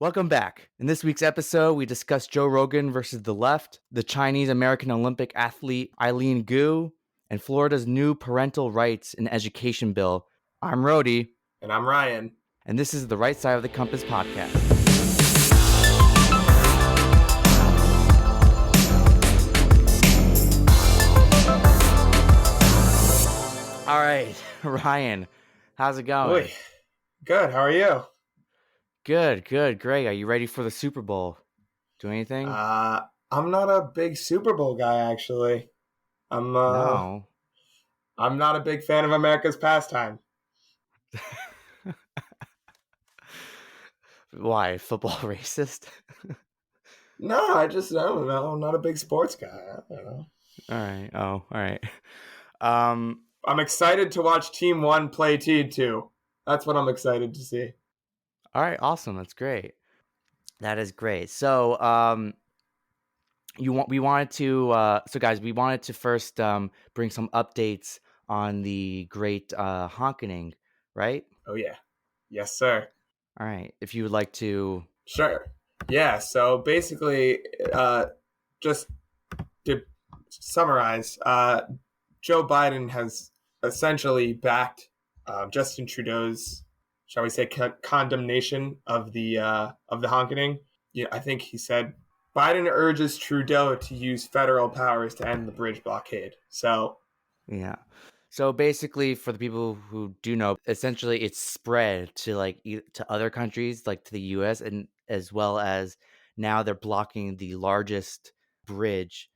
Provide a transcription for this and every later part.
Welcome back. In this week's episode, we discuss Joe Rogan versus the left, the Chinese American Olympic athlete Eileen Gu, and Florida's new parental rights and education bill. I'm Rody. And I'm Ryan. And this is the Right Side of the Compass podcast. All right, Ryan, how's it going? Good. How are you? Good, great. Are you ready for the Super Bowl? Do anything? I'm not a big Super Bowl guy, actually. No. I'm not a big fan of America's pastime. Why? Football racist? No, I don't know. I'm not a big sports guy. I don't know. All right. I'm excited to watch Team 1 play Team 2. That's what I'm excited to see. All right, awesome. That's great. That is great. So, we wanted to first bring some updates on the great honkening, right? Oh yeah, yes sir. All right, if you would like to. Sure. Yeah. So basically, just to summarize, Joe Biden has essentially backed Justin Trudeau's, shall we say, condemnation of the honkening. Yeah, I think he said Biden urges Trudeau to use federal powers to end the bridge blockade. So, yeah. So basically, for the people who do know, essentially it's spread to to other countries, like to the U.S., and as well as now they're blocking the largest bridge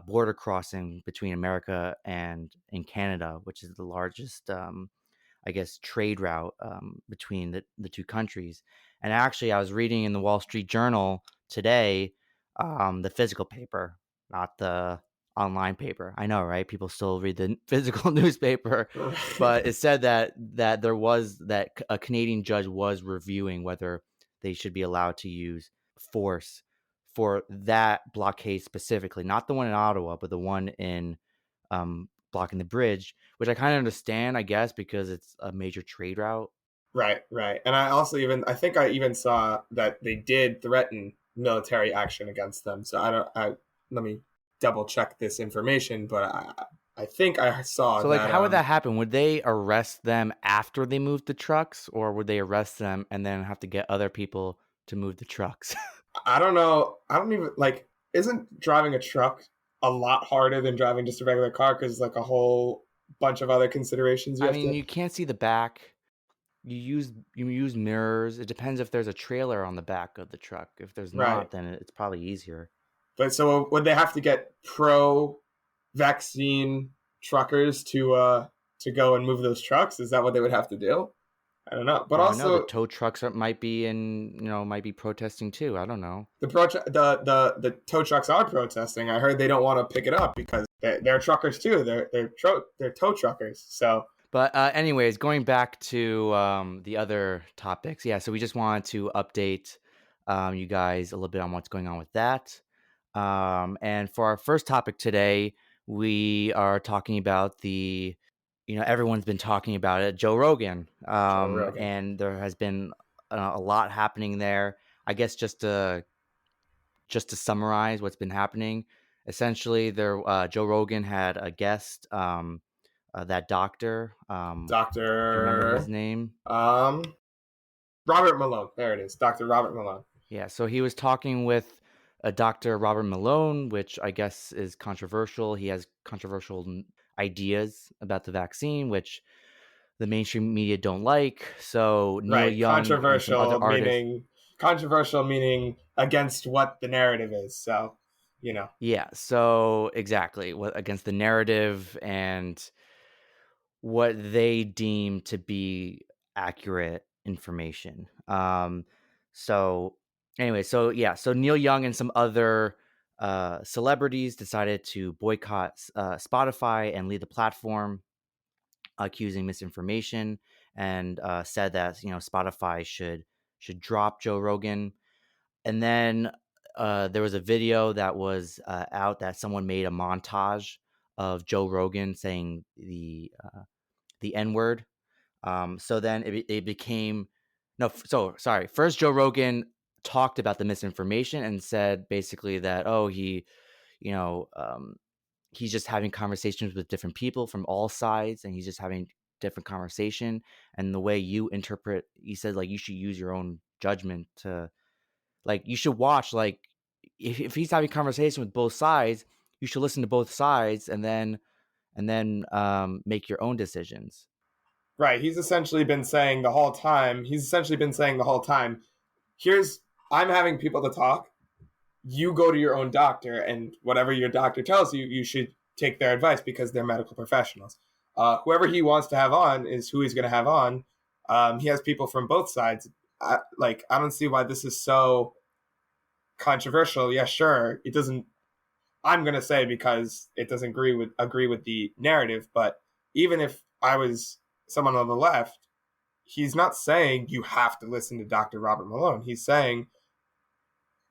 border crossing between America and Canada, which is the largest, I guess, trade route between the two countries. And actually, I was reading in the Wall Street Journal today, the physical paper, not the online paper. I know, right? People still read the physical newspaper, but it said that a Canadian judge was reviewing whether they should be allowed to use force for that blockade specifically, not the one in Ottawa, but the one in blocking the bridge, which I kind of understand, I guess, because it's a major trade route. Right. And I think I even saw that they did threaten military action against them. So let me double check this information, but I think I saw. So, that, how would that happen? Would they arrest them after they moved the trucks, or would they arrest them and then have to get other people to move the trucks? I don't know. I don't even Isn't driving a truck a lot harder than driving just a regular car? Because like a whole bunch of other considerations. You can't see the back. You use mirrors. It depends if there's a trailer on the back of the truck. If there's not, then it's probably easier. But so would they have to get pro-vaccine truckers to go and move those trucks? Is that what they would have to do? I don't know. But also, the tow trucks might be protesting too. I don't know. The tow trucks are protesting. I heard they don't want to pick it up because they're truckers too. They're tow truckers. So. But anyways, going back to the other topics, yeah. So we just wanted to update you guys a little bit on what's going on with that. And for our first topic today, we are talking about everyone's been talking about it, Joe Rogan. And there has been a lot happening there. I guess just to summarize what's been happening, essentially, Joe Rogan had a guest. That doctor. Doctor. Do you remember his name? Robert Malone. There it is. Dr. Robert Malone. Yeah. So he was talking with Dr. Robert Malone, which I guess is controversial. He has controversial ideas about the vaccine, which the mainstream media don't like. So Neil Young, controversial meaning against what the narrative is. So, Yeah. So exactly against the narrative and what they deem to be accurate information. So Neil Young and some other celebrities decided to boycott Spotify and leave the platform, accusing misinformation, and said that Spotify should drop Joe Rogan. And then there was a video that was out that someone made a montage of Joe Rogan saying the N-word. So then it became first Joe Rogan talked about the misinformation and said basically that, oh, you know, he's just having conversations with different people from all sides, and he's just having different conversation. And the way you interpret, he said, like, you should use your own judgment to, like, you should watch, like, if he's having conversation with both sides, you should listen to both sides and then make your own decisions. Right. He's essentially been saying the whole time. Here's I'm having people to talk. You go to your own doctor, and whatever your doctor tells you, you should take their advice because they're medical professionals. Whoever he wants to have on is who he's going to have on. He has people from both sides. I don't see why this is so controversial. Yeah, sure, it doesn't. I'm going to say because it doesn't agree with the narrative. But even if I was someone on the left, he's not saying you have to listen to Dr. Robert Malone. He's saying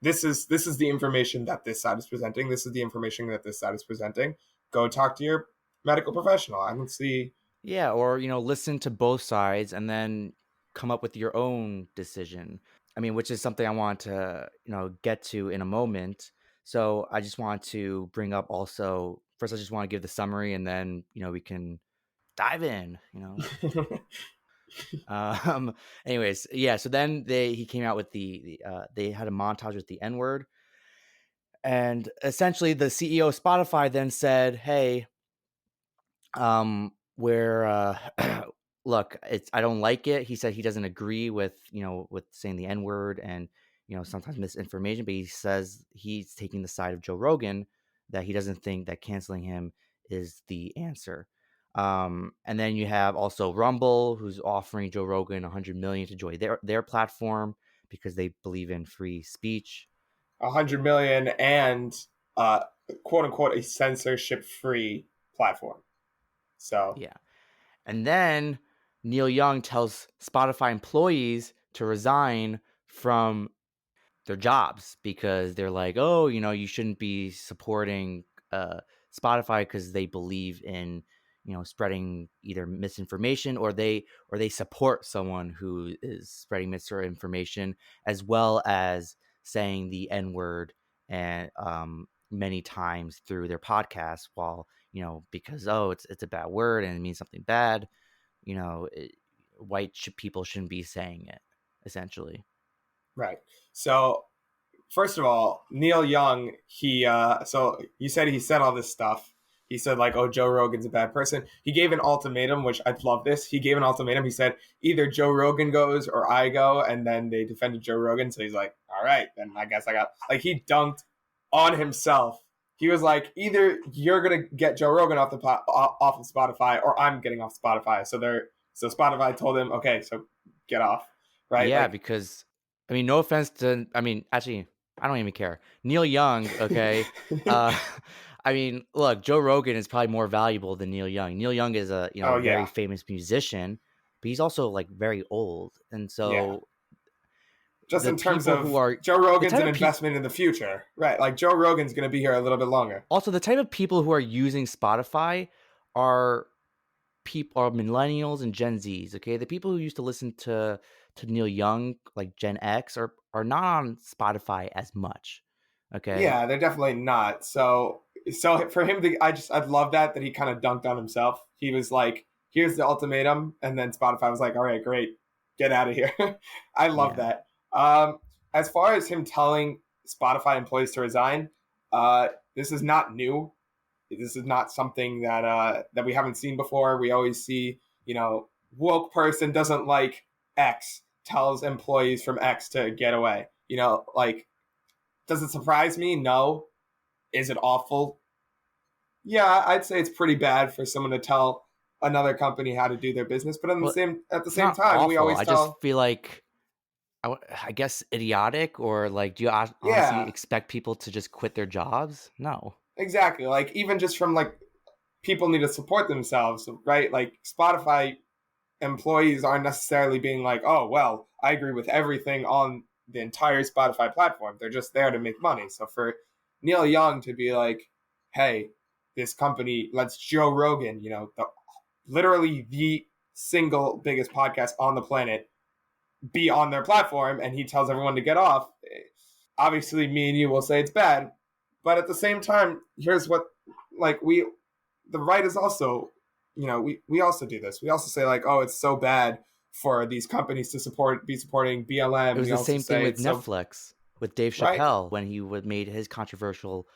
this is the information that this side is presenting. This is the information that this side is presenting. Go talk to your medical professional. I don't see. Yeah, or listen to both sides and then come up with your own decision. I mean, which is something I want to, get to in a moment. So I just want to bring up also, first I just want to give the summary and then, we can dive in. Um Anyways, yeah, so then he came out with they had a montage with the N-word, and essentially the CEO of Spotify then said, "Hey, where look, I don't like it." He said he doesn't agree with with saying the N-word and sometimes misinformation, but he says he's taking the side of Joe Rogan, that he doesn't think that canceling him is the answer. And then you have also Rumble, who's offering Joe Rogan 100 million to join their platform because they believe in free speech. 100 million and uh, quote unquote a censorship free platform. So Yeah. And then Neil Young tells Spotify employees to resign from their jobs because they're like, oh, you shouldn't be supporting Spotify because they believe in spreading either misinformation, or they support someone who is spreading misinformation, as well as saying the N-word and many times through their podcast, while because, oh, it's a bad word and it means something bad. you know it, people shouldn't be saying it, essentially. right. So first of all, Neil Young, so you said he said all this stuff. He said like, "Oh, Joe Rogan's a bad person." He gave an ultimatum, which I love this. He gave an ultimatum. He said either Joe Rogan goes or I go, and then they defended Joe Rogan. So he's like, "All right, then I guess I got." Like he dunked on himself. He was like, "Either you're gonna get Joe Rogan off of Spotify, or I'm getting off Spotify." So Spotify told him, "Okay, so get off." Right? Yeah, Like, because I mean, no offense to, I mean, actually, I don't even care. Neil Young, okay. uh I mean, look, Joe Rogan is probably more valuable than Neil Young. Neil Young is a, oh very yeah, famous musician, but he's also like very old. And yeah. so Just the in terms people who of are Joe the Rogan's type an of people investment in the future, right? Like Joe Rogan's going to be here a little bit longer. also the type of people who are using Spotify are people are millennials and Gen Zs, okay? The people who used to listen to Neil Young, like Gen X, are not on Spotify as much. Okay? Yeah, they're definitely not. So for him to, I love that he kind of dunked on himself. He was like, "Here's the ultimatum," and then Spotify was like, "All right, great, get out of here." I love Yeah. that. As far as him telling Spotify employees to resign, this is not new. This is not something that we haven't seen before. We always see, woke person doesn't like X, tells employees from X to get away. Like, does it surprise me? No. Is it awful? Yeah, I'd say it's pretty bad for someone to tell another company how to do their business. But Well, at the it's same not time, we awful. always I just tell, feel like I guess idiotic, or like, do you honestly yeah, expect people to just quit their jobs? No. exactly. Like even just from like people need to support themselves, right? Like Spotify employees aren't necessarily being like, "Oh, well, I agree with everything on the entire Spotify platform." They're just there to make money. So for Neil Young to be like, "Hey, this company lets Joe Rogan, literally the single biggest podcast on the planet, be on their platform," and he tells everyone to get off. obviously me and you will say it's bad, but at the same time, here's what, like, the right is also, we also do this. We also say like, oh, it's so bad for these companies to be supporting It BLM. was We the also same thing say with it's so Netflix with Dave right. Chappelle when he made his controversial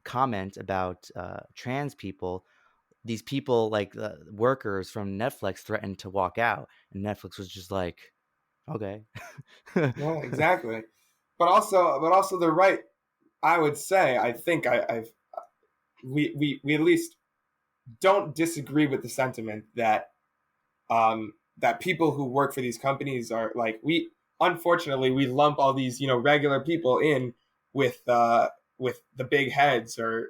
comment about trans people. These people, like workers from Netflix, threatened to walk out, and Netflix was just like, okay. Yeah, exactly. But also the right. I would say I think I've we at least don't disagree with the sentiment that people who work for these companies are like, we unfortunately we lump all these regular people in with the big heads, or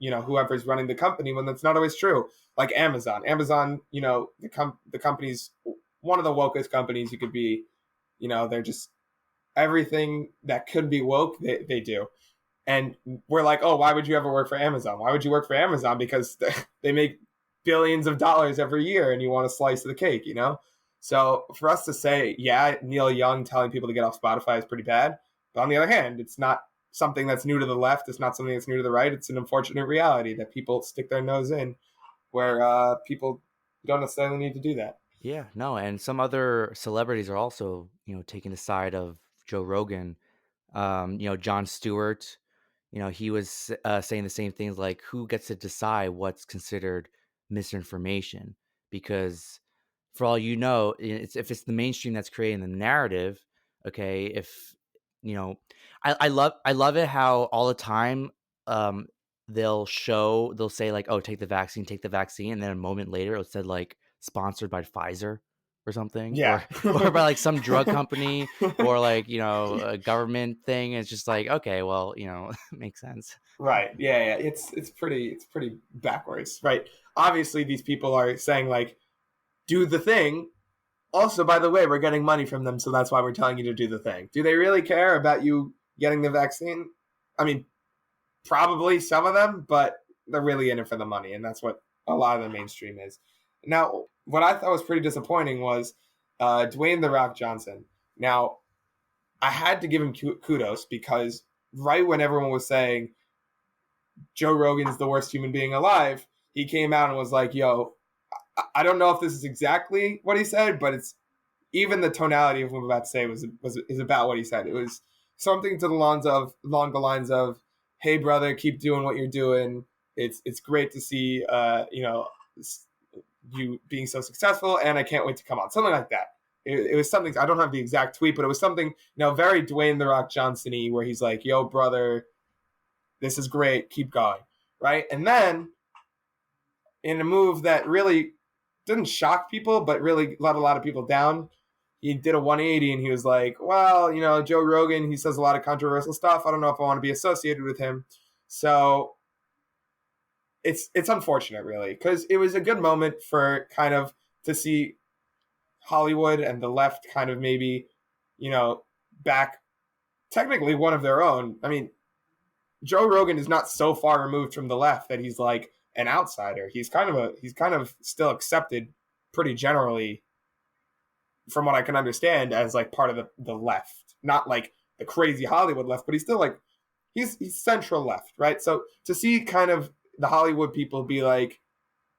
whoever's running the company, when that's not always true. Like Amazon, the company's one of the wokest companies you could be. They're just everything that could be woke, they do. And we're like, oh, why would you ever work for Amazon? Why would you work for Amazon? Because they make billions of dollars every year and you want a slice of the cake. So for us to say, yeah, Neil Young telling people to get off Spotify is pretty bad. But on the other hand, it's not something that's new to the left. It's not something that's new to the right. It's an unfortunate reality that people stick their nose in where people don't necessarily need to do that. Yeah, no, and some other celebrities are also, taking the side of Joe Rogan. Jon Stewart, he was saying the same things like, who gets to decide what's considered misinformation? Because for all you know, if it's the mainstream that's creating the narrative, okay, if you know, I love it how all the time, um, they'll say like, oh, take the vaccine, and then a moment later it said like sponsored by Pfizer or something, Yeah. or by like some drug company, or like a government thing. It's just like, okay, well, makes sense. Right. Yeah, yeah. It's pretty backwards, right? Obviously these people are saying like, do the thing. Also, by the way, we're getting money from them, so that's why we're telling you to do the thing. Do they really care about you getting the vaccine? I mean, probably some of them, but they're really in it for the money, and that's what a lot of the mainstream is. Now, what I thought was pretty disappointing was Dwayne the Rock Johnson. Now, I had to give him kudos because right when everyone was saying Joe Rogan's the worst human being alive, he came out and was like, "Yo, I don't know if this is exactly what he said, but it's even the tonality of what I'm about to say was is about what he said. It was something to the lines of, "Hey brother, keep doing what you're doing. It's great to see you being so successful, and I can't wait to come on." Something like that. It was something, I don't have the exact tweet, but it was something very Dwayne the Rock Johnson-y, where he's like, "Yo brother, this is great. Keep going." Right, and then in a move that really didn't shock people, but really let a lot of people down, he did a 180 and he was like, well, Joe Rogan, he says a lot of controversial stuff. I don't know if I want to be associated with him. So it's unfortunate, really, because it was a good moment for kind of to see Hollywood and the left kind of maybe, back technically one of their own. I mean, Joe Rogan is not so far removed from the left that he's like an outsider. He's kind of still accepted pretty generally, from what I can understand, as like part of the left. Not like the crazy Hollywood left, but he's still like he's central left, right? So to see kind of the Hollywood people be like,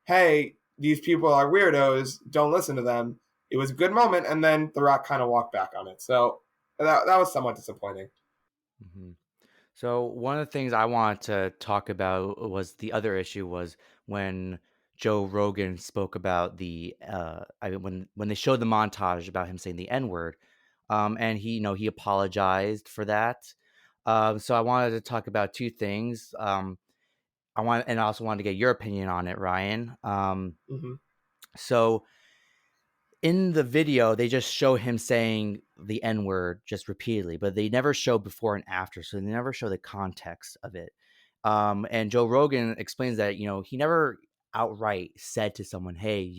hey, these people are weirdos, don't listen to them. It was a good moment, and then The Rock kind of walked back on it. So that was somewhat disappointing. hmm So one of the things I wanted to talk about was the other issue was when Joe Rogan spoke about when they showed the montage about him saying the N word, and he apologized for that. So I wanted to talk about two things. I also wanted to get your opinion on it, Ryan. Mm-hmm. So in the video, they just show him saying the N word just repeatedly, but they never show before and after. So they never show the context of it. And Joe Rogan explains that, he never outright said to someone, hey,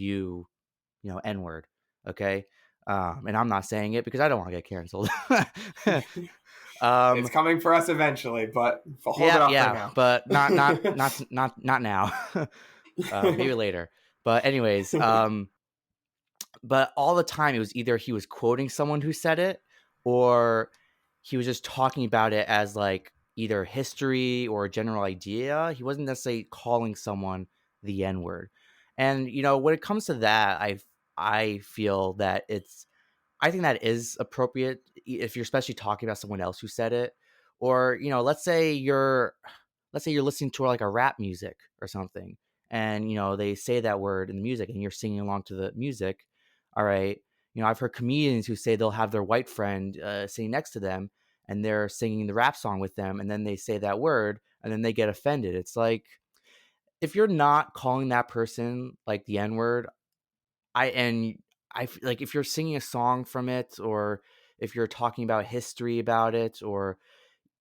N word. Okay. And I'm not saying it because I don't want to get canceled. It's um, coming for us eventually, but hold it yeah, off for yeah, now. but not now. Maybe later. But anyways, but all the time it was either he was quoting someone who said it, or he was just talking about it as like either history or a general idea. He wasn't necessarily calling someone the N word. And when it comes to that, I feel that I think that is appropriate if you're especially talking about someone else who said it. Or, let's say you're listening to like a rap music or something, and they say that word in the music and you're singing along to the music. All right. I've heard comedians who say they'll have their white friend sitting next to them, and they're singing the rap song with them, and then they say that word and then they get offended. It's like, if you're not calling that person like the N word, like, if you're singing a song from it, or if you're talking about history about it, or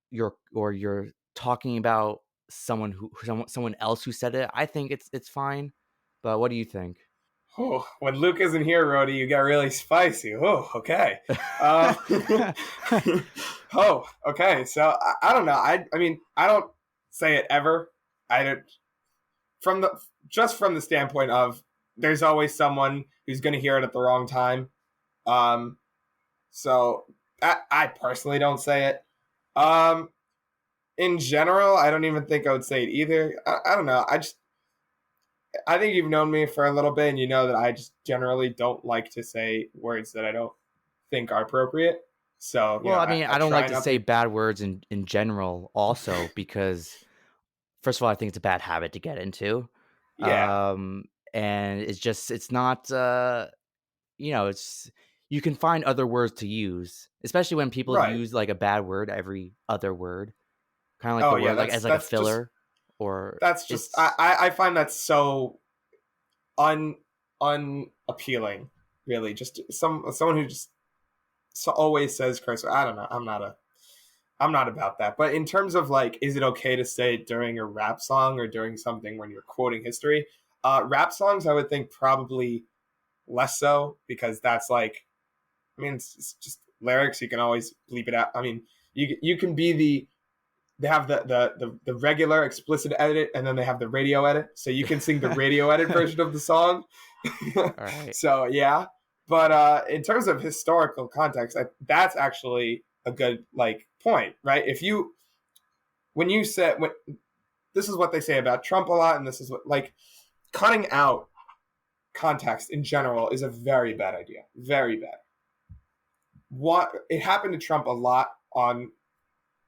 you're talking about someone else who said it, I think it's fine. But what do you think? Oh, when Luke isn't here, Rody, you got really spicy. Oh, okay. Uh, oh, okay. So I don't know. I mean, I don't say it ever. I don't from the just from the standpoint of there's always someone who's going to hear it at the wrong time. Um, so I personally don't say it. Um, in general, I don't even think I would say it either. I don't know. I think you've known me for a little bit, and you know that I just generally don't like to say words that I don't think are appropriate. So Well, I mean, I I don't like try to not say to. bad words in general also, because first of all, I think it's a bad habit to get into. Yeah, um and it's not it's you can find other words to use, especially when people right. use like a bad word every other word, kind of like Oh the yeah, word like as like a that's just filler, or that's just it's I find that so un unappealing. Really, just someone who just always says curse. I don't know. I'm not about that. But in terms of like, is it okay to say it during a rap song or during something when you're quoting history? Rap songs, I would think probably less so because that's like, I mean, it's just lyrics. You can always bleep it out. I mean, you can be they have the regular explicit edit and then they have the radio edit. So you can sing the radio edit version of the song. all right. So yeah, but in terms of historical context, that's actually a good like point, right? If you when you said when this is what they say about Trump a lot, and this is what like cutting out context in general is a very bad idea, very bad. What it happened to Trump a lot on.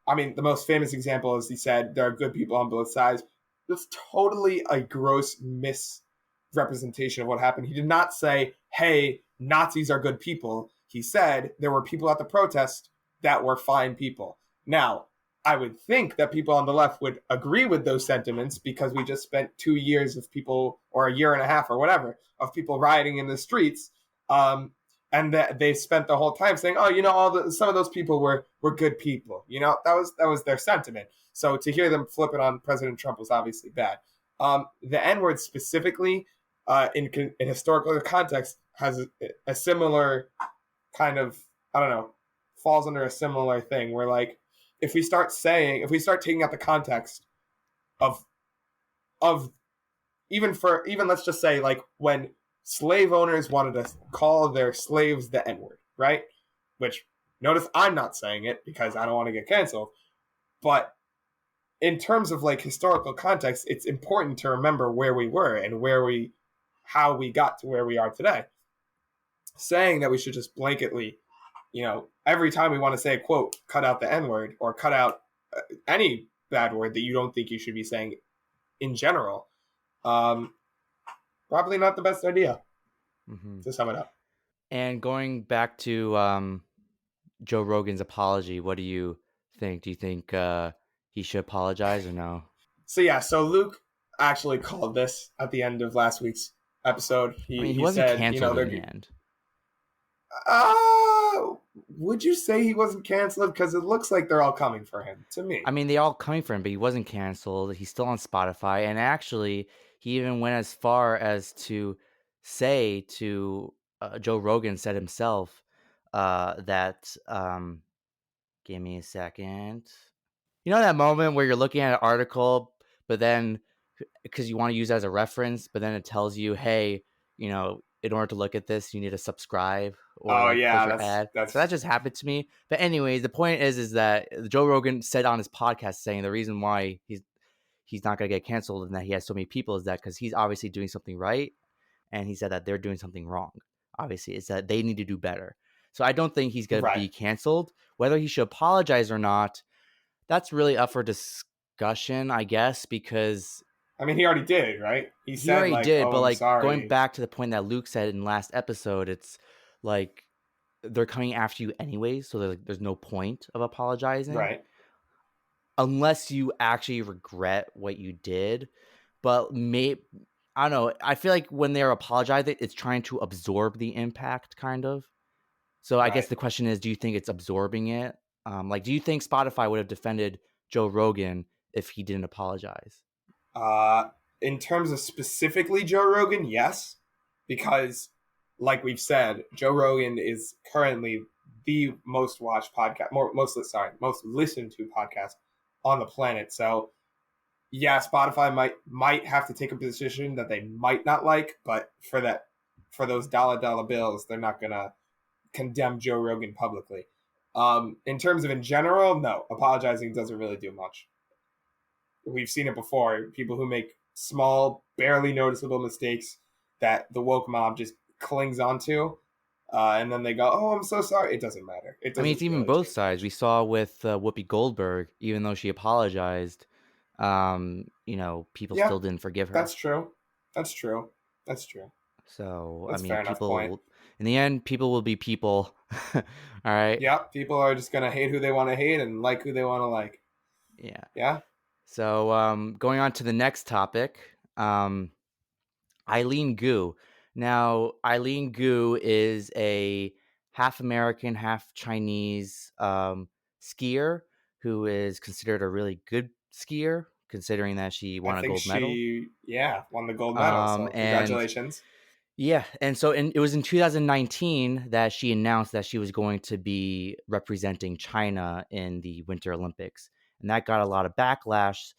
I mean, the most famous example is he said there are good people on both sides. That's totally a gross misrepresentation of what happened. He did not say, hey, Nazis are good people. He said there were people at the protest that were fine people. Now, I would think that people on the left would agree with those sentiments because we just spent 2 years of people, or a year and a half, or whatever, of people rioting in the streets. And that they spent the whole time saying, "Oh, some of those people were good people." That was their sentiment. So to hear them flip it on President Trump was obviously bad. The N word specifically, in historical context, has a similar kind of, I don't know, falls under a similar thing where like if we start taking out the context of of even let's just say like when slave owners wanted to call their slaves the N-word, right? Which notice I'm not saying it because I don't want to get canceled. But in terms of like historical context, it's important to remember where we were and how we got to where we are today. Saying that we should just blanketly, every time we want to say a quote, cut out the N-word or cut out any bad word that you don't think you should be saying in general, um, probably not the best idea, Hmm. to sum it up. And going back to Joe Rogan's apology, what do you think? Do you think he should apologize or no? So yeah, so Luke actually called this at the end of last week's episode. I mean, he He wasn't said, canceled in the they're end. would you say he wasn't canceled? Because it looks like they're all coming for him to me. I mean, they all coming for him, but he wasn't canceled. He's still on Spotify, and actually, he even went as far as to say to Joe Rogan said himself that give me a second. You know that moment where you're looking at an article, but then because you want to use it as a reference, but then it tells you, hey, in order to look at this, you need to subscribe or Oh like click yeah, your that's ad. So that that's just happened to me. But anyways, the point is that Joe Rogan said on his podcast saying the reason why he's not going to get canceled and that he has so many people is that because he's obviously doing something right, and he said that they're doing something wrong. Obviously, it's that they need to do better. So I don't think he's going to right. be canceled. Whether he should apologize or not, that's really up for discussion, I guess, because I mean, he already did, right? He he said already like, did. "Oh, But I'm like going sorry." back to the point that Luke said in last episode, it's like they're coming after you anyways, so there's no point of apologizing Right. unless you actually regret what you did. But I don't know. I feel like when they're apologizing, it's trying to absorb the impact, kind of. So I guess Right. the question is, do you think it's absorbing it? Like, do you think Spotify would have defended Joe Rogan if he didn't apologize? Uh, in terms of specifically Joe Rogan, yes, because like we've said, Joe Rogan is currently the most watched podcast, most listened to podcast on the planet. So yeah, Spotify might have to take a position that they might not like, but for those dollar bills, they're not gonna condemn Joe Rogan publicly. In terms of in general, no, apologizing doesn't really do much. We've seen it before. People who make small, barely noticeable mistakes that the woke mob just clings onto, and then they go, "Oh, I'm so sorry." It doesn't matter. It I mean, it's doesn't even really both change sides. We much. saw with Whoopi Goldberg, even though she apologized, people Yeah, still didn't forgive her. that's true. That's true. That's true. So, I That's a mean, fair enough point. in the end, people will be people. All right. Yeah, people are just gonna hate who they want to hate and like who they want to like. Yeah. Yeah, So, going on to the next topic, Eileen Gu. Now, Eileen Gu is a half American, half Chinese skier who is considered a really good skier, considering that she I won a think gold medal. she won the gold medal. So And congratulations. yeah, and so it was in 2019 that she announced that she was going to be representing China in the Winter Olympics, and that got a lot of backlash.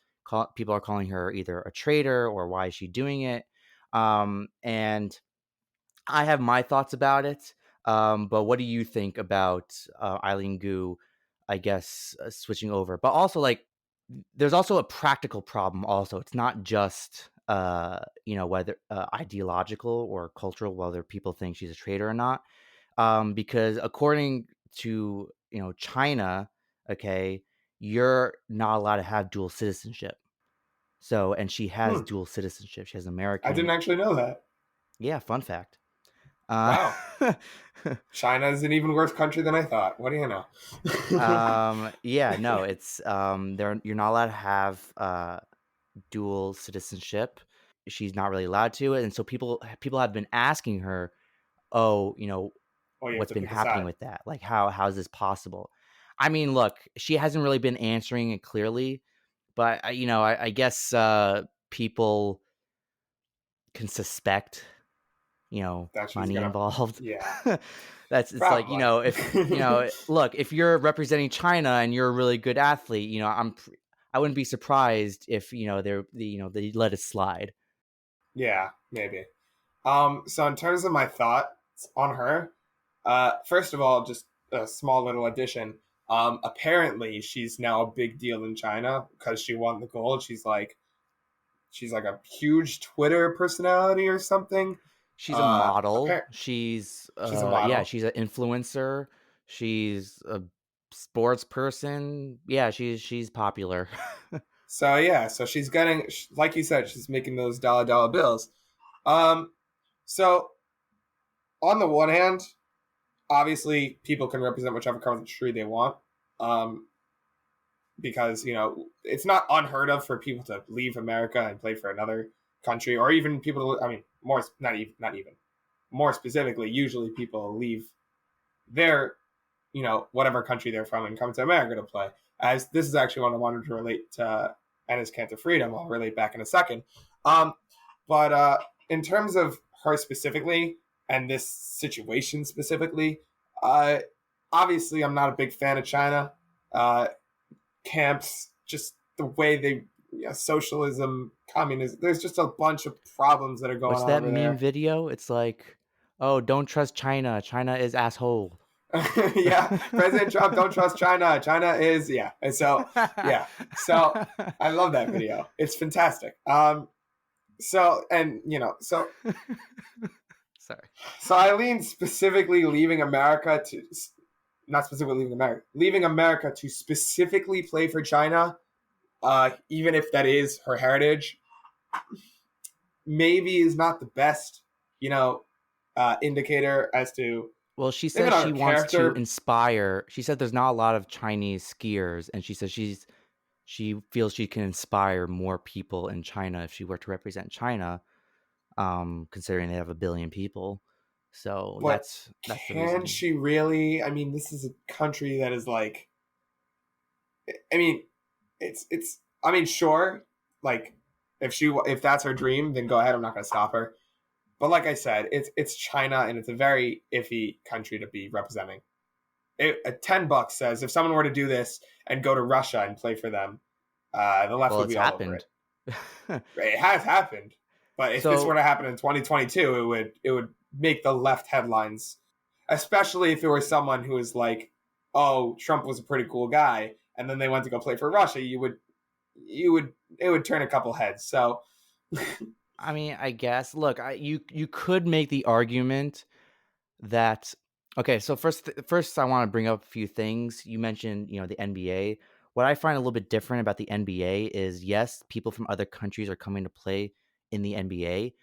People are calling her either a traitor or why is she doing it? And I have my thoughts about it. But what do you think about Eileen Gu? I guess switching over, but also like there's also a practical problem. Also, it's not just whether ideological or cultural, whether people think she's a traitor or not. Because according to China, okay, you're not allowed to have dual citizenship. So, and she has Hmm. dual citizenship. She has I didn't American. actually know that. Yeah, fun fact. Uh, Wow. China is an even worse country than I thought. What do you know? yeah, no, it's there. You're not allowed to have dual citizenship. She's not really allowed to, and so people have been asking her, oh, Oh, you have what's to been pick a happening side. with that? Like, how is this possible? I mean, look, she hasn't really been answering it clearly, but I guess people can suspect That she's money gonna. involved. Yeah, It's like, probably. if look, if you're representing China and you're a really good athlete, I wouldn't be surprised if they let it slide. Yeah, maybe. So in terms of my thoughts on her, first of all, just a small little addition. Apparently, she's now a big deal in China because she won the gold. She's like a huge Twitter personality or something. She's a model. Apparent She's she's a yeah, model. she's an influencer. She's a sports person. Yeah, she's popular. So yeah, so she's getting, like you said, she's making those dollar bills. Um, so on the one hand, obviously people can represent whichever country they want. Um, because it's not unheard of for people to leave America and play for another country, or even people. I mean, more not even more specifically. Usually, people leave their whatever country they're from and come to America to play. As this is actually one I wanted to relate to Ennis Can't to Freedom. I'll relate back in a second. Um, but in terms of her specifically and this situation specifically, uh, obviously I'm not a big fan of China. Camps, just the way they, socialism, communism. There's just a bunch of problems that are going What's on that over meme there. video? It's like Oh, don't trust China. China is asshole. Yeah, President Trump, don't trust China. China is, yeah. And so, yeah. So I love that video. It's fantastic. So, and Sorry. so Eileen specifically leaving America to, not specifically leaving America to specifically play for China, even if that is her heritage, maybe is not the best, you know, indicator as to Well, she maybe says not her she wants to character. inspire. She said there's not a lot of Chinese skiers, and she says she feels she can inspire more people in China if she were to represent China, considering they have 1 billion people. So But that's the can reason. she really? I mean, this is a country that is like, I mean, it's. I mean, sure, like if that's her dream, then go ahead. I'm not going to stop her. But like I said, it's China, and it's a very iffy country to be representing. $10 says if someone were to do this and go to Russia and play for them, the left Well, would it's be all over it. happened. It has happened, but if this were So to happen in 2022, it would make the left headlines, especially if it were someone who was like, "Oh, Trump was a pretty cool guy," and then they went to go play for Russia. You would it would turn a couple heads. So I mean, I guess. Look, you could make the argument that okay. So first, I want to bring up a few things. You mentioned, the NBA. What I find a little bit different about the NBA is, yes, people from other countries are coming to play in the NBA,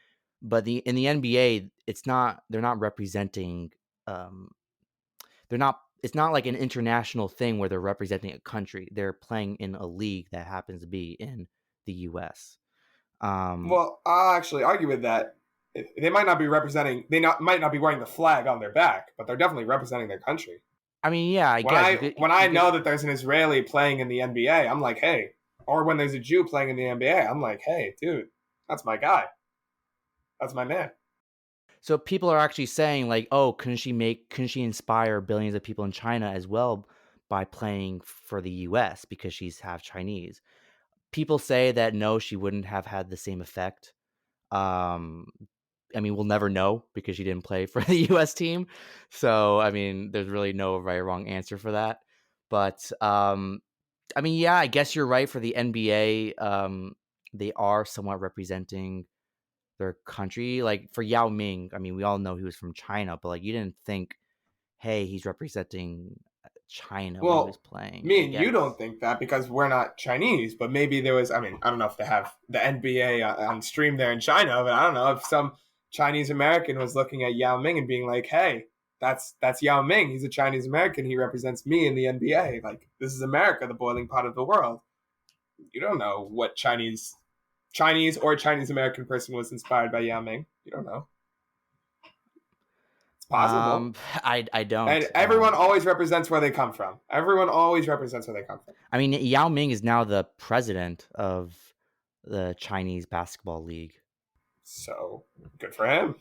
but in the NBA, it's not. They're not representing. Um, they're not. It's not like an international thing where they're representing a country. They're playing in a league that happens to be in the U.S. Um, well, I'll actually argue with that. They might not be representing. Might not be wearing the flag on their back, but they're definitely representing their country. I mean, yeah, I When guess I when I know that there's an Israeli playing in the NBA, I'm like, hey. Or when there's a Jew playing in the NBA, I'm like, hey, dude, that's my guy. That's my man. So people are actually saying like, "Oh, couldn't she inspire billions of people in China as well by playing for the US because she's half Chinese?" People say that no, she wouldn't have had the same effect. Um I mean, we'll never know because she didn't play for the US team. So, I mean, there's really no right or wrong answer for that. But I mean, yeah, I guess you're right for the NBA. They are somewhat representing their country. Like for Yao Ming, I mean, we all know he was from China, but like you didn't think, hey, he's representing China when he was Well, playing, me I and you don't guess. think that because we're not Chinese, but maybe there was. I mean, I don't know if they have the NBA on stream there in China, but I don't know if some Chinese American was looking at Yao Ming and being like, "Hey, that's Yao Ming. He's a Chinese American. He represents me in the NBA. Like this is America, the boiling pot of the world." You don't know what Chinese or Chinese American person was inspired by Yao Ming. You don't know. It's possible. Um, I And don't. everyone always represents where they come from. Everyone always represents where they come from. I mean, Yao Ming is now the president of the Chinese Basketball League. So good for him.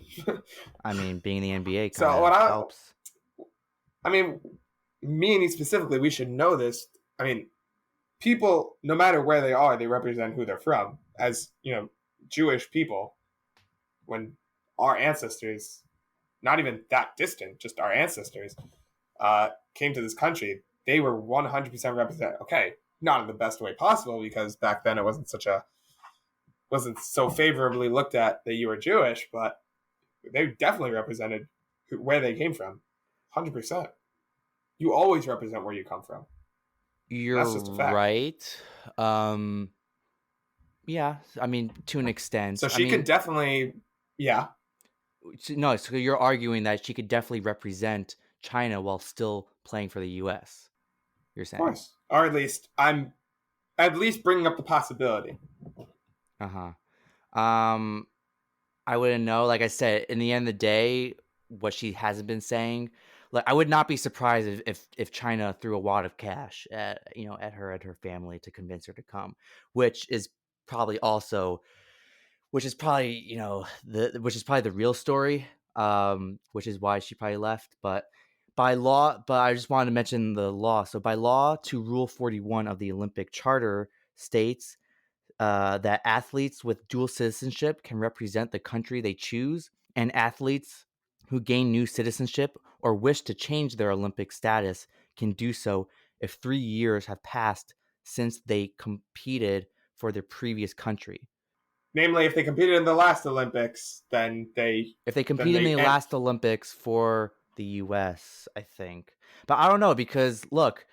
I mean, being in the NBA kind So of helps. I mean, me and you specifically, we should know this. I mean, people, no matter where they are, they represent who they're from. As Jewish people, when our ancestors, not even that distant, just our ancestors, came to this country, they were 100% represented. Okay, not in the best way possible because back then it wasn't so favorably looked at that you were Jewish, but they definitely represented where they came from, 100%. You always represent where you come from. That's You're just a fact. right. Um, yeah, I mean, to an So extent. I she could mean, definitely, yeah, no, so you're arguing that she could definitely represent China while still playing for the US, you're of saying. course. Or at least I'm at least bringing up the possibility. Uh-huh. Um, I wouldn't know. Like I said, in the end of the day, what she hasn't been saying, like I would not be surprised if China threw a wad of cash at her at her family to convince her to come, which is probably also which is probably the real story, which is why she probably left. But by law, but I just wanted to mention the law. So by law, to Rule 41 of the Olympic Charter states that athletes with dual citizenship can represent the country they choose, and athletes who gain new citizenship or wish to change their Olympic status can do so if 3 years have passed since they competed for their previous country. Namely, if they competed in the last Olympics, then they If they then compete in they the and last Olympics for the U.S., I think. But I don't know because look,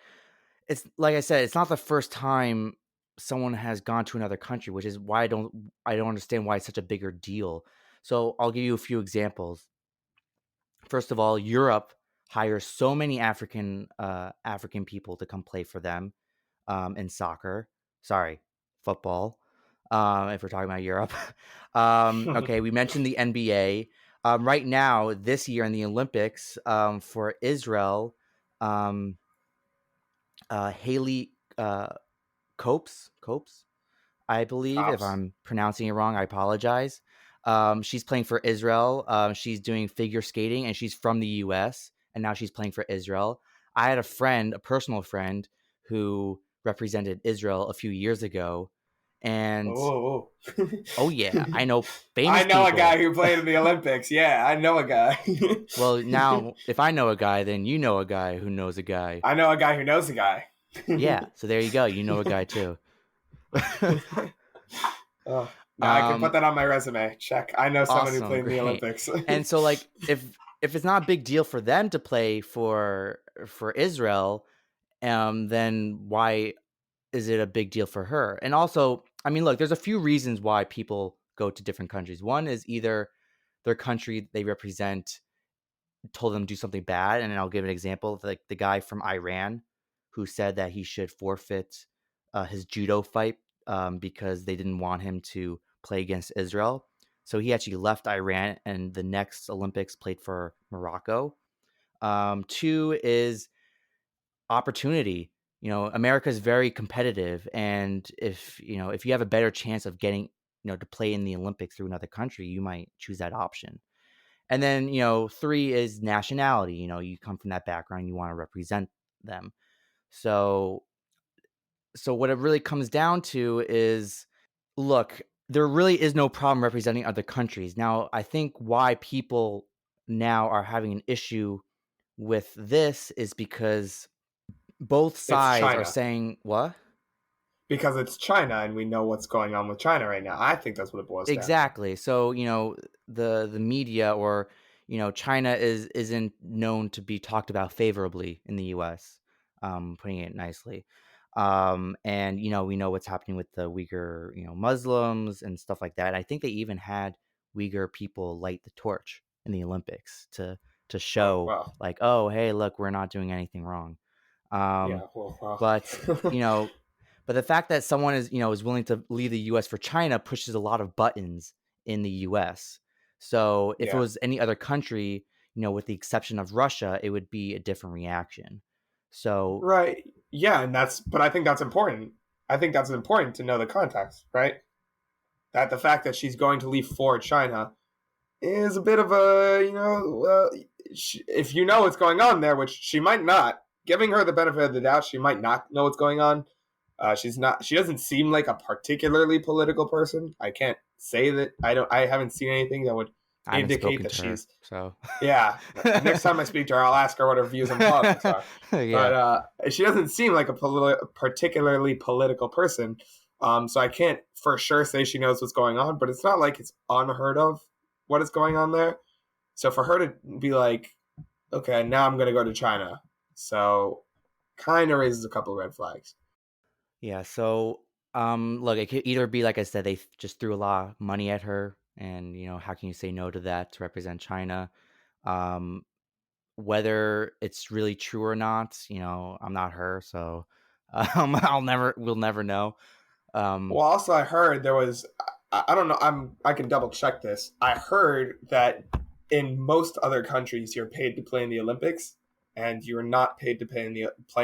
it's like I said, it's not the first time someone has gone to another country, which is why I don't understand why it's such a bigger deal. So I'll give you a few examples. First of all, Europe hires so many African people to come play for them in soccer. Sorry, football. If we're talking about Europe. Okay, we mentioned the NBA. Right now, this year in the Olympics, for Israel, um, Haley Copes, I believe. If cops. I'm pronouncing it wrong, I apologize. She's playing for Israel. She's doing figure skating, and she's from the U.S. And now she's playing for Israel. I had a friend, a personal friend, who represented Israel a few years ago, and Oh, oh yeah, I know I famous know a guy people. who played in the Olympics. Yeah, I know a guy. Well, now if I know a guy, then you know a guy who knows a guy. I know a guy who knows a guy. Yeah, so there you go. You know a guy too. Oh, now I can put um, that on my resume. Check. I know someone who Awesome, played in the great. Olympics. And so like if it's not a big deal for them to play for Israel, then why is it a big deal for her? And also, I mean, look, there's a few reasons why people go to different countries. One is either their country they represent told them to do something bad, and I'll give an example, like the guy from Iran who said that he should forfeit his judo fight because they didn't want him to play against Israel. So he actually left Iran, and the next Olympics played for Morocco. Two is opportunity. America is very competitive, and if you have a better chance of getting to play in the Olympics through another country, you might choose that option. And then, three is nationality. You come from that background, you want to represent them. So, what it really comes down to is, look, there really is no problem representing other countries. Now, I think why people now are having an issue with this is because both It's sides are China. saying, what? Because it's China and we know what's going on with China right now. I think that's what it boils down to. Exactly. So, the media or, China isn't known to be talked about favorably in the US, putting it nicely. And we know what's happening with the Uyghur, Muslims and stuff like that. I think they even had Uyghur people light the torch in the Olympics to Oh, show well. like, oh, hey, look, we're not doing anything wrong. Um, Yeah, well. but you know, but the fact that someone is willing to leave the US for China pushes a lot of buttons in the US. So if it Yeah. was any other country, with the exception of Russia, it would be a different reaction. So Right. Yeah, but I think that's important. I think that's important to know the context, right? That the fact that she's going to leave for China is a bit of a, if you know what's going on there, which she might not, giving her the benefit of the doubt, she might not know what's going on. She's not. She doesn't seem like a particularly political person. I can't say that. I haven't seen anything that would I haven't indicate spoken that to her. she's. So Yeah. Next time I speak to her, I'll ask her what her views on politics are. yeah. But she doesn't seem like a particularly political person. So I can't for sure say she knows what's going on. But it's not like it's unheard of what is going on there. So for her to be like, okay, now I'm going to go to China. So kind of raises a couple of red flags. Yeah, so look, it could either be like I said, they just threw a lot of money at her, and how can you say no to that to represent China? Um, Whether it's really true or not, I'm not her, so we'll never know. Um, Well, also I heard there was I don't know I can double check this. I heard that in most other countries you're paid to play in the Olympics, and you're not paid to play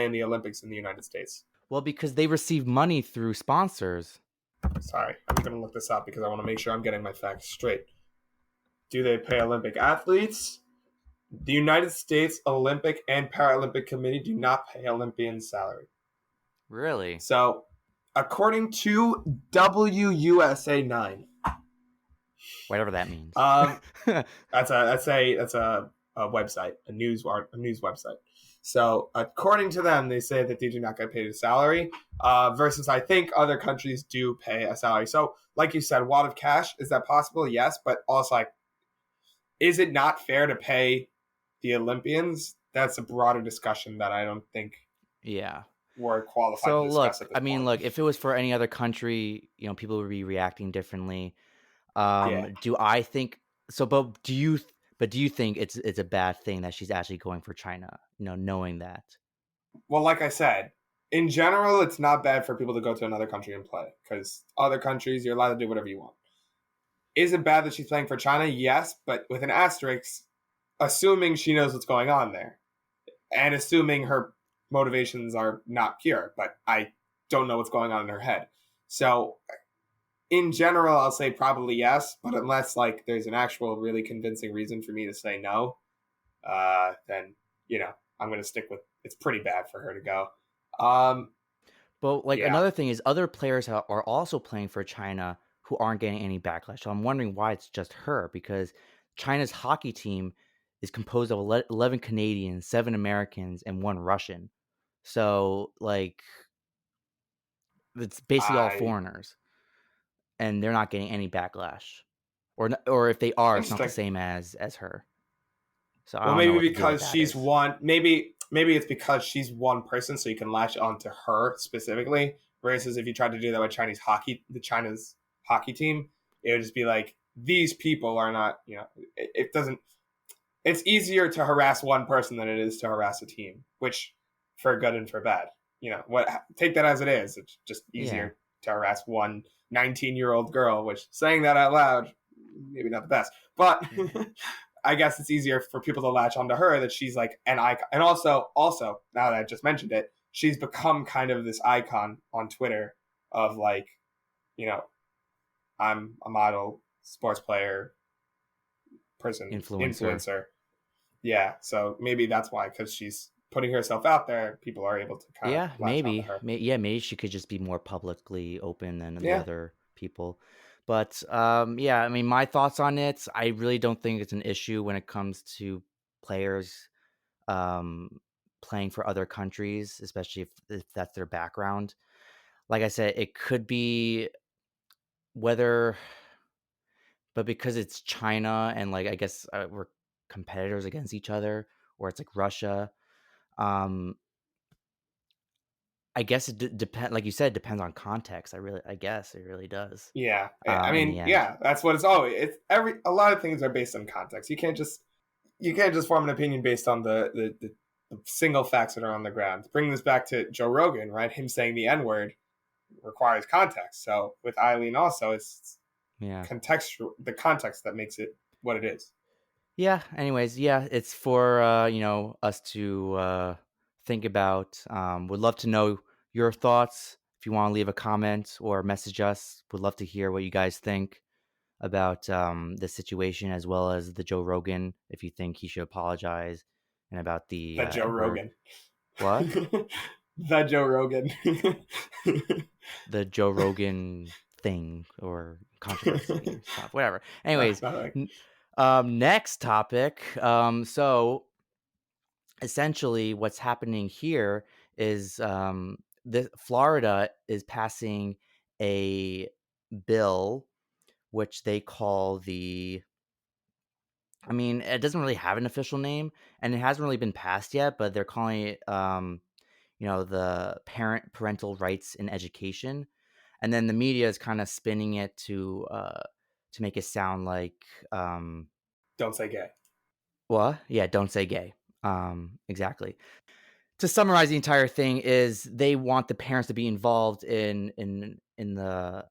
in the Olympics in the United States. well, because they receive money through sponsors. Sorry, I'm gonna look this up because I want to make sure I'm getting my facts straight. Do they pay Olympic athletes? The United States Olympic and Paralympic Committee do not pay Olympians salary. Really? So, according to WUSA 9, whatever that means. Um, that's a website, a news website. So according to them, they say that they do not get paid a salary. Versus I think other countries do pay a salary. So like you said, wad of cash, is that possible? Yes, but also like, is it not fair to pay the Olympians? That's a broader discussion that I don't think Yeah. we're qualified to So discuss look, at this I mean, point. look, if it was for any other country, people would be reacting differently. Yeah. Do I think so? But do you think it's a bad thing that she's actually going for China? Knowing that. Well, like I said, in general, it's not bad for people to go to another country and play because other countries, you're allowed to do whatever you want. Is it bad that she's playing for China? Yes, but with an asterisk, assuming she knows what's going on there and assuming her motivations are not pure, but I don't know what's going on in her head. So, in general, I'll say probably yes, but unless like there's an actual really convincing reason for me to say no, then I'm going to stick with it's pretty bad for her to go. Um, But like yeah, another thing is other players are also playing for China who aren't getting any backlash. So I'm wondering why it's just her because China's hockey team is composed of 11 Canadians, 7 Americans, and 1 Russian. So like it's basically all I foreigners, and they're not getting any backlash, or if they are, it's not the interesting. same as her. So I Well, don't know maybe what the deal with because that she's is. one. Maybe it's because she's one person, so you can latch onto her specifically. Versus if you tried to do that with China's hockey team, it would just be like these people are not. It doesn't. It's easier to harass one person than it is to harass a team, which for good and for bad. What take that as it is. It's just Yeah, easier to harass one 19-year-old girl, which saying that out loud, maybe not the best. But yeah. I guess it's easier for people to latch onto her that she's like an icon. And also now that I just mentioned it, she's become kind of this icon on Twitter of like, you know, I'm a model, sports player, person, Influencer. influencer. Yeah, so maybe that's why, because she's putting herself out there, people are able to kind of Yeah, latch onto her. yeah, maybe she could just be more publicly open than the Yeah, other people. But yeah, I mean, my thoughts on it, I really don't think it's an issue when it comes to players um, playing for other countries, especially if that's their background. Like I said, it could be whether, but because it's China and like I guess we're competitors against each other, or it's like Russia. Um, I guess it depend like you said, depends on context. I guess it really does, yeah. I in the mean, end. yeah, that's what it's always. It's every a lot of things are based on context. You can't just form an opinion based on the single facts that are on the ground. Bring this back to Joe Rogan, right? Him saying the N word requires context. So with Eileen, also, it's Yeah. the context that makes it what it is. Yeah, anyways, yeah, it's for, us to, think about. Would love to know your thoughts. If you wanna leave a comment or message us, would love to hear what you guys think about, the situation as well as the Joe Rogan, if you think he should apologize, and about the, The Joe N-word. Rogan. What? The Joe Rogan. The Joe Rogan thing or controversy or stuff, whatever. Anyways, Not like, n next topic, so essentially what's happening here is the Florida is passing a bill which they call the I mean, it doesn't really have an official name and it hasn't really been passed yet, but they're calling it the parental rights in education. And then the media is kind of spinning it to make it sound like don't say gay. what? Yeah, don't say gay. Exactly. To summarize the entire thing is they want the parents to be involved in the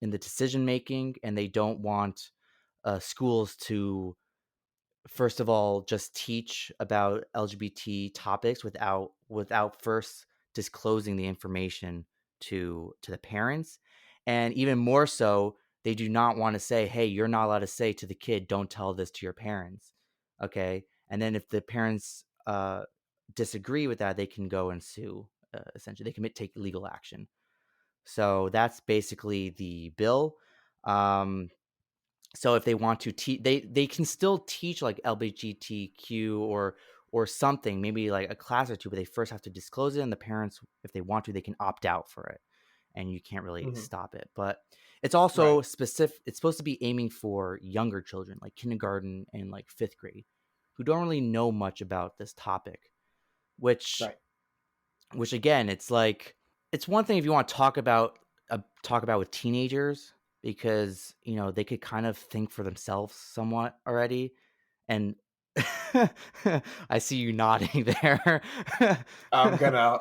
decision making, and they don't want schools to first of all just teach about LGBT topics without first disclosing the information to the parents, and even more so, they do not want to say, "Hey, you're not allowed to say to the kid, don't tell this to your parents." Okay, and then if the parents disagree with that, they can go and sue. Essentially, they can take legal action. So that's basically the bill. Um, So if they want to teach, they can still teach like LGBTQ or something, maybe like a class or two, but they first have to disclose it, and the parents, if they want to, they can opt out for it, and you can't really Mhm. stop it. But it's also Right. specific. It's supposed to be aiming for younger children, like kindergarten and like fifth grade, who don't really know much about this topic. Which Right. which again, it's like it's one thing if you want to talk about with teenagers, because they could kind of think for themselves somewhat already. And I see you nodding there. I'm gonna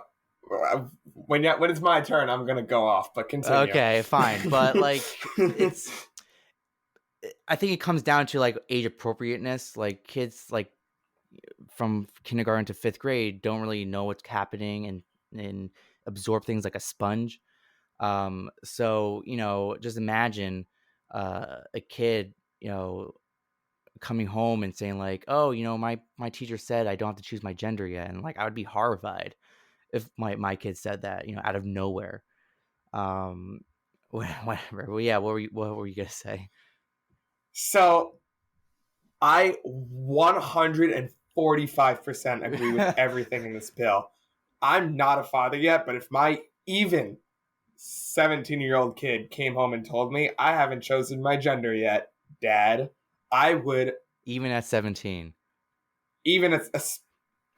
when it's my turn, I'm gonna go off. But continue. Okay, fine, but like I think it comes down to like age appropriateness. Like kids like from kindergarten to fifth grade don't really know what's happening and absorb things like a sponge. So just imagine a kid, coming home and saying like, "Oh, my teacher said I don't have to choose my gender yet," and like I would be horrified if my kid said that, out of nowhere. Um, whatever. Well, yeah. What were you gonna say? So I 145% agree with everything in this bill. I'm not a father yet, but if my even 17-year-old kid came home and told me I haven't chosen my gender yet, Dad, I would Even at 17. even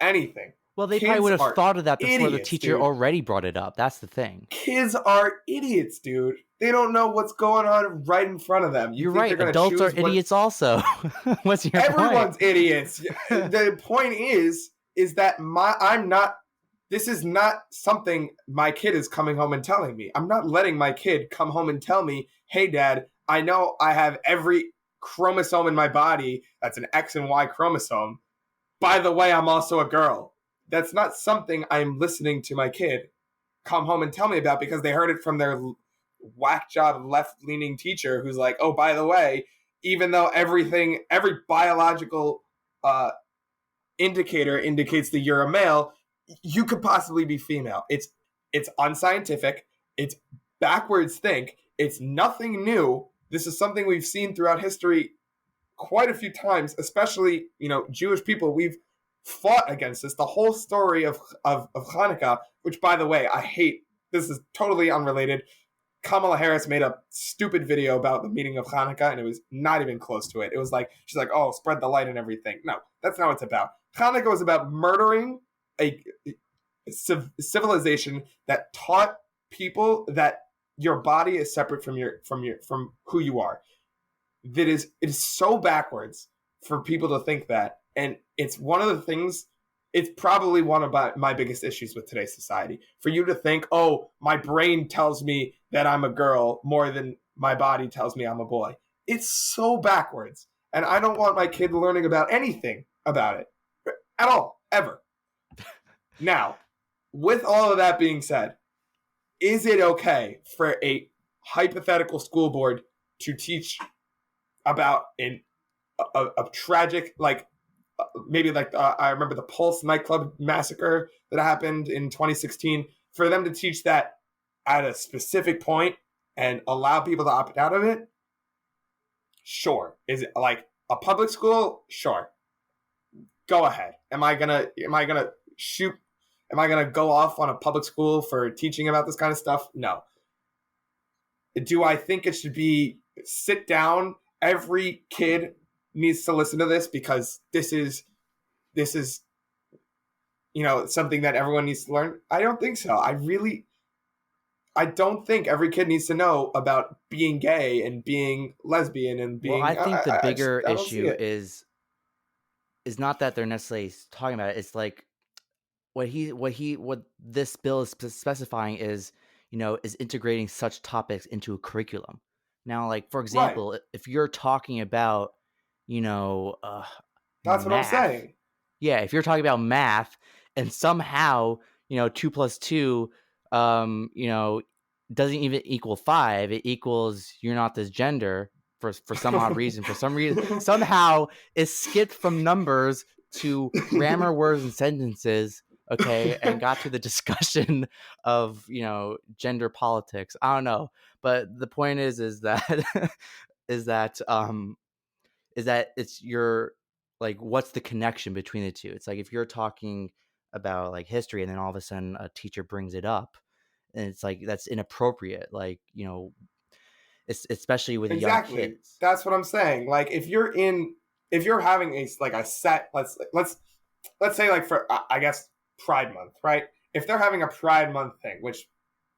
anything. Well, they probably Kids would have are thought of that before the idiots, teacher dude. already brought it up. That's the thing. Kids are idiots, dude. They don't know what's going on right in front of them. You You're think right. they're gonna Adults are choose what? idiots also. What's your point? Everyone's idiots. The point is that I'm not. This is not something my kid is coming home and telling me. I'm not letting my kid come home and tell me, "Hey, Dad, I know I have every chromosome in my body that's an X and Y chromosome. By the way, I'm also a girl." That's not something I'm listening to my kid come home and tell me about because they heard it from their whack job left leaning teacher who's like, "Oh, by the way, even though every biological uh, indicator indicates that you're a male, you could possibly be female." It's unscientific. It's backwards think. It's nothing new. This is something we've seen throughout history quite a few times, especially Jewish people. We've fought against this. The whole story of Hanukkah, which by the way I hate. This is totally unrelated. Kamala Harris made a stupid video about the meaning of Hanukkah, and it was not even close to it. It was like, she's like, "Oh, spread the light and everything." No, that's not what it's about. Hanukkah was about murdering a civilization that taught people that your body is separate from who you are. It is so backwards for people to think that, and it's one of the things. It's probably one of my biggest issues with today's society. For you to think, "Oh, my brain tells me that I'm a girl more than my body tells me I'm a boy." It's so backwards, and I don't want my kid learning about anything about it at all, ever. Now, with all of that being said, is it okay for a hypothetical school board to teach about a tragic, like maybe like I remember the Pulse nightclub massacre that happened in 2016, for them to teach that at a specific point and allow people to opt out of it? Sure. Is it like a public school? Sure. Go ahead. Am I gonna shoot? Am I gonna go off on a public school for teaching about this kind of stuff? No. Do I think it should be sit down? Every kid needs to listen to this because this is something that everyone needs to learn. I don't think so. I don't think every kid needs to know about being gay and being lesbian and Well, I being. think the bigger I don't see issue it. is not that they're necessarily talking about it. It's like what this bill is specifying is, is integrating such topics into a curriculum. Now, like for Right. example, if you're talking about, That's what I'm math, saying. yeah, if you're talking about math and somehow, 2 plus 2, doesn't even equal 5, it equals you're not this gender for some odd reason. For some reason, somehow it skipped from numbers to grammar, words, and sentences. Okay, and got to the discussion of gender politics. I don't know, but the point is that is that it's your like what's the connection between the two? It's like if you're talking about like history and then all of a sudden a teacher brings it up and it's like that's inappropriate. Like, it's especially with young Exactly. kids. That's what I'm saying. Like if you're having a set, let's say like for I guess Pride Month, right? If they're having a Pride Month thing, which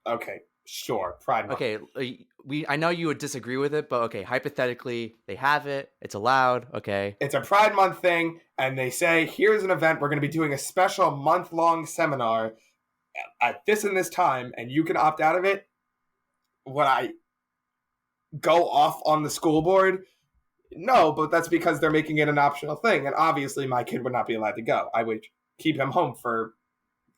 okay, sure, Pride Month. Okay, I know you would disagree with it, but okay, hypothetically, they have it, it's allowed, okay. It's a Pride Month thing, and they say, here's an event, we're going to be doing a special month-long seminar at this and this time, and you can opt out of it. Would I go off on the school board? No, but that's because they're making it an optional thing, and obviously my kid would not be allowed to go. I would keep him home for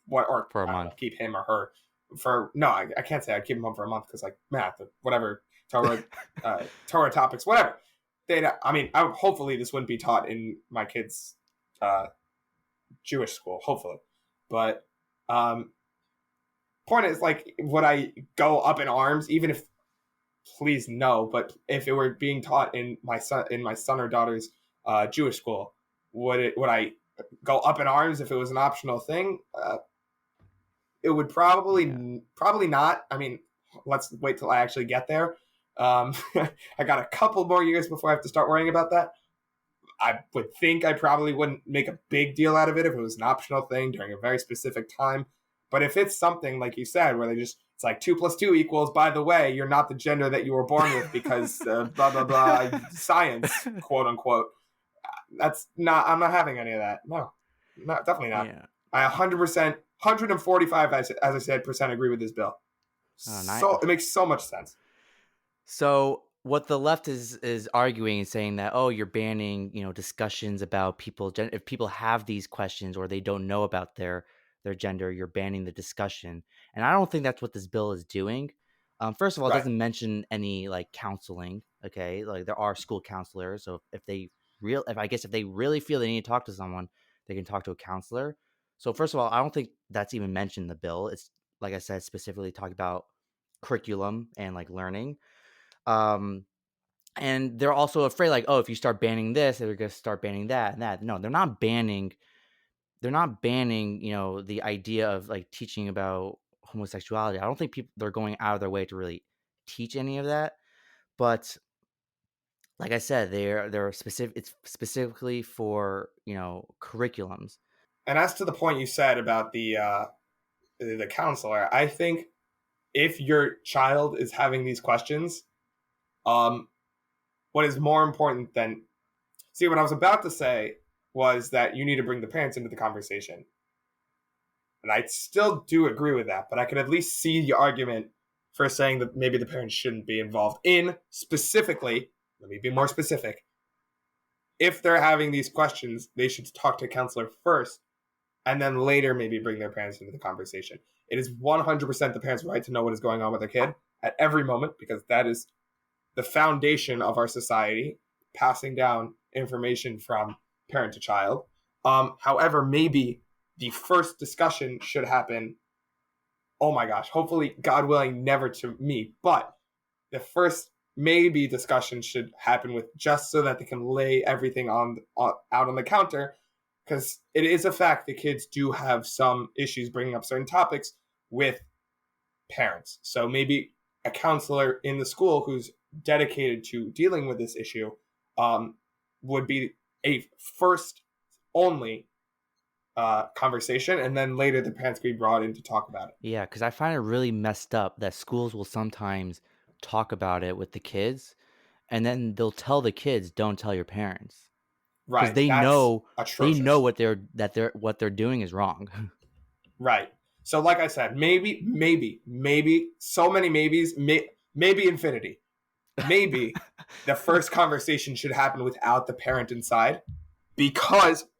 what, or For a I don't know, month. keep him or her for, no, I can't say I'd keep him home for a month because like math, whatever, Torah topics, whatever. Hopefully this wouldn't be taught in my kid's uh, Jewish school, hopefully. But point is, like, would I go up in arms, even if, please no, but if it were being taught in my son or daughter's Jewish school, would I go up in arms if it was an optional thing? It would Yeah. probably not. I mean, let's wait till I actually get there. I got a couple more years before I have to start worrying about that. I would think I probably wouldn't make a big deal out of it if it was an optional thing during a very specific time. But if it's something like you said, where it's like 2 + 2 equals, by the way, you're not the gender that you were born with because blah blah blah science, quote unquote. I'm not having any of that. No, definitely not. Yeah. I 100%, 145 as I said percent agree with this bill. Oh, nice. So it makes so much sense. So what the left is arguing is saying that, oh, you're banning, discussions about people if people have these questions or they don't know about their gender, you're banning the discussion. And I don't think that's what this bill is doing. First of all, it Right. doesn't mention any like counseling. Okay, like there are school counselors, so if they really feel they need to talk to someone, they can talk to a counselor. So first of all, I don't think that's even mentioned in the bill. It's like I said, specifically talking about curriculum and like learning. Um, and they're also afraid, like, oh, if you start banning this, they're going to start banning that and that. No, they're not banning. They're not banning, the idea of like teaching about homosexuality. I don't think they're going out of their way to really teach any of that. But like I said, they're specific. It's specifically for curriculums. And as to the point you said about the counselor, I think if your child is having these questions, what is more important than see what I was about to say was that you need to bring the parents into the conversation. And I still do agree with that, but I could at least see the argument for saying that maybe the parents shouldn't be involved in specifically, let me be more specific. If they're having these questions, they should talk to a counselor first and then later maybe bring their parents into the conversation. It is 100% the parents' right to know what is going on with their kid at every moment because that is the foundation of our society, passing down information from parent to child. However, maybe the first discussion should happen. Oh my gosh, hopefully, God willing, never to me, but the first maybe discussion should happen with just so that they can lay everything out on the counter because it is a fact that kids do have some issues bringing up certain topics with parents. So maybe a counselor in the school who's dedicated to dealing with this issue would be a first only conversation, and then later the parents could be brought in to talk about it. Yeah, because I find it really messed up that schools will sometimes talk about it with the kids, and then they'll tell the kids, "Don't tell your parents," because Right, that's they know atrocious. what they're doing is wrong. Right. So, like I said, maybe, so many maybes, maybe infinity. Maybe the first conversation should happen without the parent inside,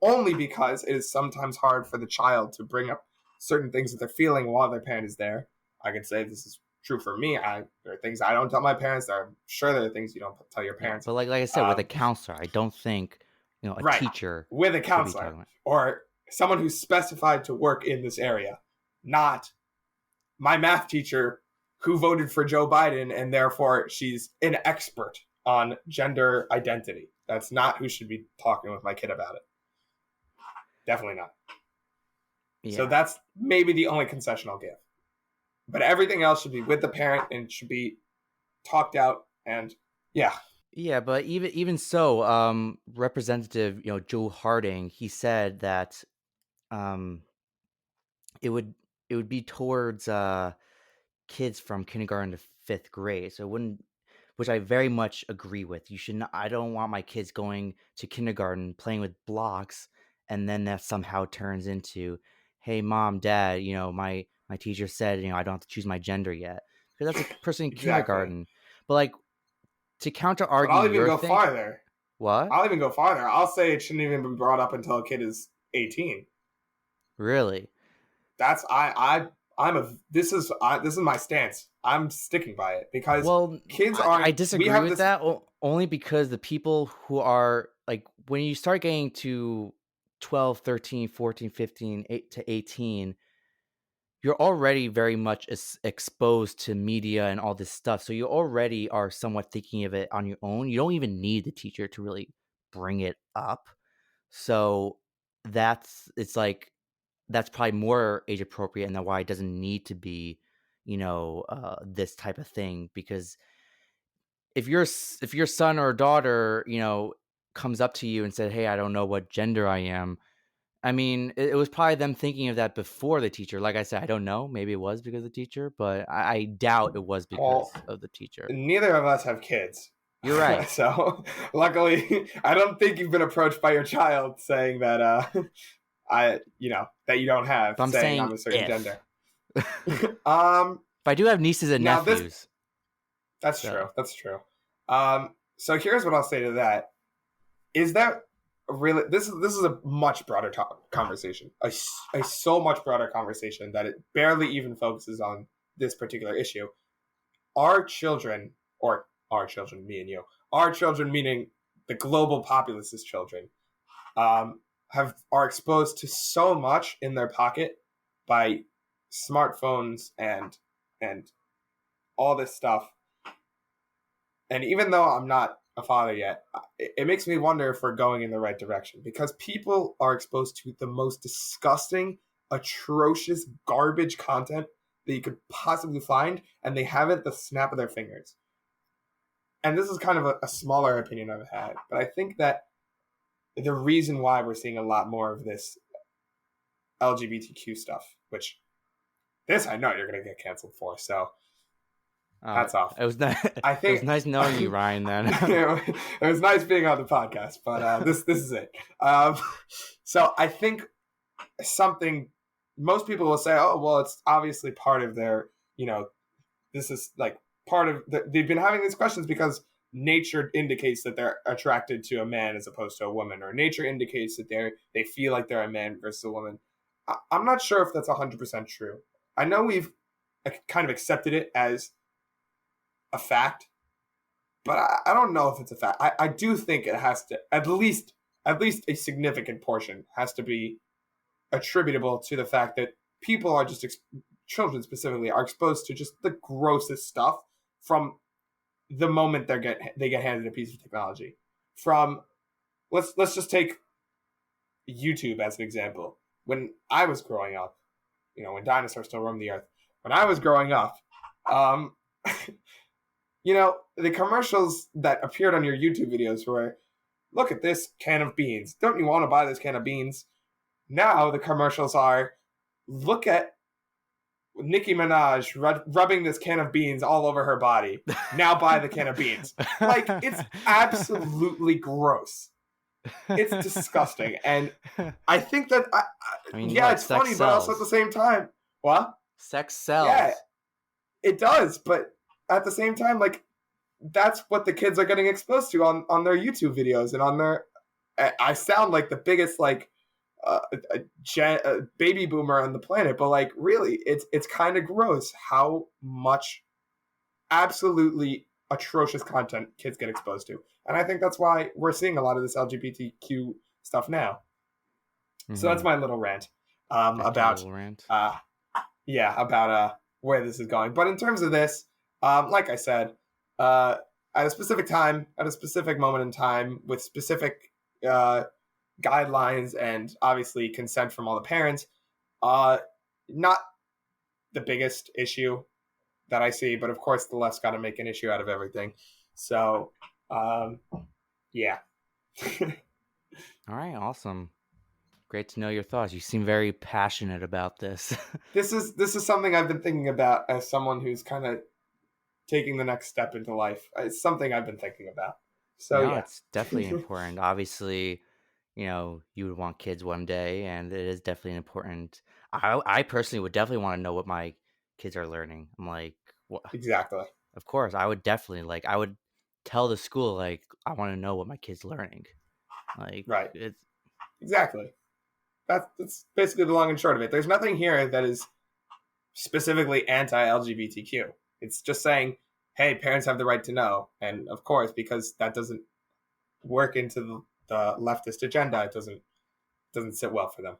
only because it is sometimes hard for the child to bring up certain things that they're feeling while their parent is there. I can say this is true for me. There are things I don't tell my parents. I'm sure there are things you don't tell your Yeah, parents. but like I said, with a counselor, I don't think a Right, teacher with a should be counselor talking about. or someone who's specified to work in this area, not my math teacher who voted for Joe Biden and therefore she's an expert on gender identity. That's not who should be talking with my kid about it. Definitely not. So Yeah. that's maybe the only concession I'll give. But everything else should be with the parent and should be talked out. And yeah, Yeah, but even so, Representative, Joe Harding, he said that um it would it would be towards kids from kindergarten to fifth grade. So it wouldn't, which I very much agree with. You should not, I don't want my kids going to kindergarten playing with blocks, and then that somehow turns into, hey, mom, dad, my teacher said, I don't have to choose my gender yet, because that's a person in exactly. kindergarten. But like, to counter But argue I'll even your go thing, farther. what? I'll even go farther. I'll say it shouldn't even be brought up until a kid is 18. Really? That's I'm a this is my stance. I'm sticking by it because Well, kids I aren't. We disagree have with this. that only because the people who are like, when you start getting to 12, 13, 14, 15, 8 to 18, you're already very much exposed to media and all this stuff. So you already are somewhat thinking of it on your own. You don't even need the teacher to really bring it up. So it's like, that's probably more age appropriate, and then why it doesn't need to be, this type of thing. Because if your son or daughter, comes up to you and said, "Hey, I don't know what gender I am," I mean, it was probably them thinking of that before the teacher. Like I said, I don't know. Maybe it was because of the teacher, but I doubt it was Well, because of the teacher. neither of us have kids. You're right. So luckily, I don't think you've been approached by your child saying that that you don't have, But I'm saying I'm saying a certain if. gender. But um I do have nieces and Now this nephews, that's true. so That's true. So here's what I'll say to that. Is that really this is a much broader conversation. A so much broader conversation that it barely even focuses on this particular issue. Our children, or our children, me and you, our children, meaning the global populace's children, are exposed to so much in their pocket by smartphones and all this stuff. And even though I'm not a father yet, it makes me wonder if we're going in the right direction, because people are exposed to the most disgusting, atrocious, garbage content that you could possibly find, and they have it at the snap of their fingers. And this is kind of a smaller opinion I've had, but I think that the reason why we're seeing a lot more of this LGBTQ stuff, which this I know you're going to get canceled for, so hats off. it was nice. I It was think nice knowing you, Ryan. Then it was nice being on the podcast, but this is it. So I think something most people will say, oh well, it's obviously part of their, this is like part of they've been having these questions because nature indicates that they're attracted to a man as opposed to a woman, or nature indicates that they feel like they're a man versus a woman. I'm not sure if that's 100% true. I know we've kind of accepted it as a fact, but I don't know if it's a fact. I do think it has to at least a significant portion has to be attributable to the fact that people are just children specifically are exposed to just the grossest stuff from the moment they get handed a piece of technology. From let's just take YouTube as an example. When I was growing up, when dinosaurs still roamed the earth, when I was growing up, um, the commercials that appeared on your YouTube videos were, look at this can of beans. Don't you want to buy this can of beans? Now the commercials are, look at Nicki Minaj rubbing this can of beans all over her body. Now buy the can of beans. Like, it's absolutely gross. It's disgusting. And I think that, I mean, yeah, what? it's Sex funny, but also at the sells. same time, what? Sex Yeah, sells. it does. But at the same time, like, that's what the kids are getting exposed to on their YouTube videos and on their. I sound like the biggest baby boomer on the planet, but like really, it's kind of gross how much absolutely atrocious content kids get exposed to, and I think that's why we're seeing a lot of this LGBTQ stuff now. So that's Mm-hmm. my little rant That's your about little rant. uh, yeah, about where this is going. But in terms of this, like I said, uh, at a specific time, at a specific moment in time, with specific uh, guidelines and obviously consent from all the parents. Uh, Not the biggest issue that I see, but of course the left's got to make an issue out of everything. So, um, yeah, All right, awesome. Great to know your thoughts. You seem very passionate about this. this is something I've been thinking about as someone who's kind of taking the next step into life. It's something I've been thinking about. So No, yeah, it's definitely important. Obviously, you would want kids one day, and it is definitely important. I personally would definitely want to know what my kids are learning. I'm like, what? exactly. Of course, I would definitely like. I would tell the school like I want to know what my kid's learning. Like Right. it's Exactly. That's basically the long and short of it. There's nothing here that is specifically anti-LGBTQ. It's just saying, hey, parents have the right to know, and of course, because that doesn't work into the leftist agenda, it doesn't sit well for them.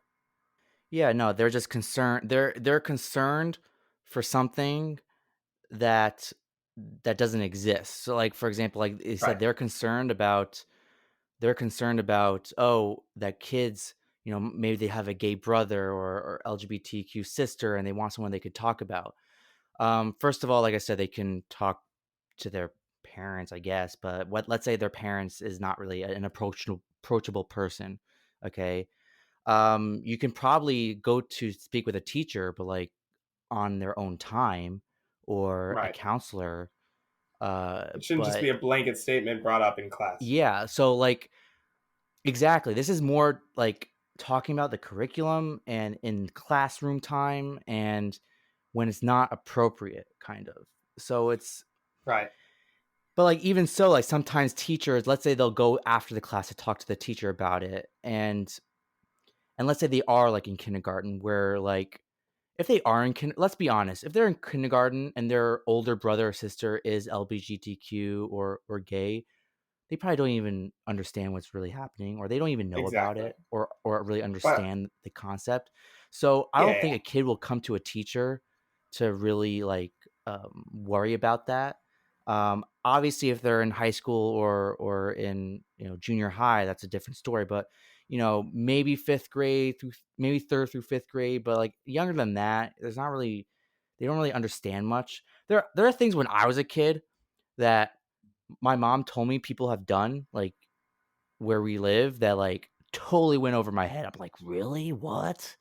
yeah, no, they're just concerned. They're concerned for something that that doesn't exist. So, like for example, like they said, Right. they're concerned about that kids maybe they have a gay brother or LGBTQ sister and they want someone they could talk about. First of all, like I said, they can talk to their parents, I guess, but let's say their parents is not really an approachable person. Okay. You can probably go to speak with a teacher, but like on their own time, or a Right. counselor. It shouldn't just But be a blanket statement brought up in class. yeah, so like exactly. This is more like talking about the curriculum and in classroom time and when it's not appropriate, kind of. So it's, Right. but like even so, like sometimes teachers, let's say they'll go after the class to talk to the teacher about it, and let's say they are like in kindergarten, where like if they are let's be honest, if they're in kindergarten and their older brother or sister is LGBTQ or gay, they probably don't even understand what's really happening, or they don't even know about Exactly. it, or really But understand the concept. So I yeah, don't yeah. think a kid will come to a teacher to really like worry about that. Obviously, if they're in high school or in junior high, that's a different story. But maybe fifth grade through maybe third through fifth grade, but like younger than that, there's not really they don't really understand much. There are things when I was a kid that my mom told me people have done, like, where we live, that, like, totally went over my head. I'm like, "Really? What?"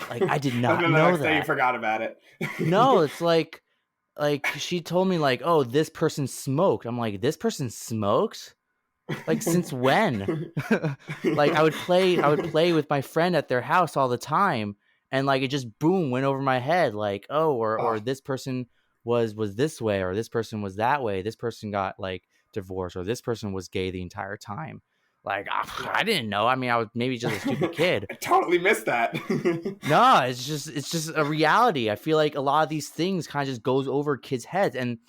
Like, I did And not then the know next day you that. forgot about it. No, it's like, she told me, like, "Oh, this person smoked." I'm like, "This person smokes? Like, since when?" Like, I would play with my friend at their house all the time, and, like, it just, boom, went over my head, like, "Oh, or Oh, this person was this way, or this person was that way. This person got, like, divorced, or this person was gay the entire time." Like, I right. didn't know. I mean, I was maybe just a stupid kid. I totally missed that. No, it's just a reality. I feel like a lot of these things kind of just goes over kids' heads, and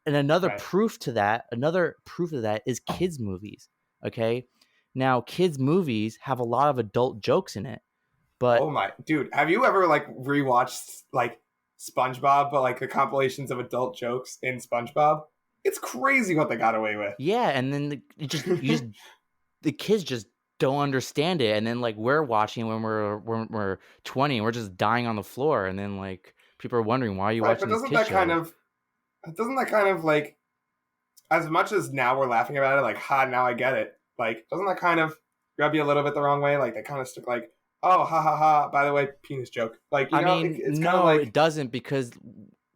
Right. another proof of that is kids movies. Okay, now kids movies have a lot of adult jokes in it, but Oh my dude, have you ever like rewatched like SpongeBob, but like the compilations of adult jokes in SpongeBob? It's crazy what they got away with. yeah, and then the kids just don't understand it, and then like we're watching when we're 20 and we're just dying on the floor, and then like people are wondering why are you Right, but watching this kid show? doesn't that kind of like as much as now we're laughing about it, like ha now I get it. Like doesn't that kind of rub you a little bit the wrong way? Like they kind of stick like oh ha ha ha. By the way, penis joke. Like I mean, it's kind of no, it like doesn't, because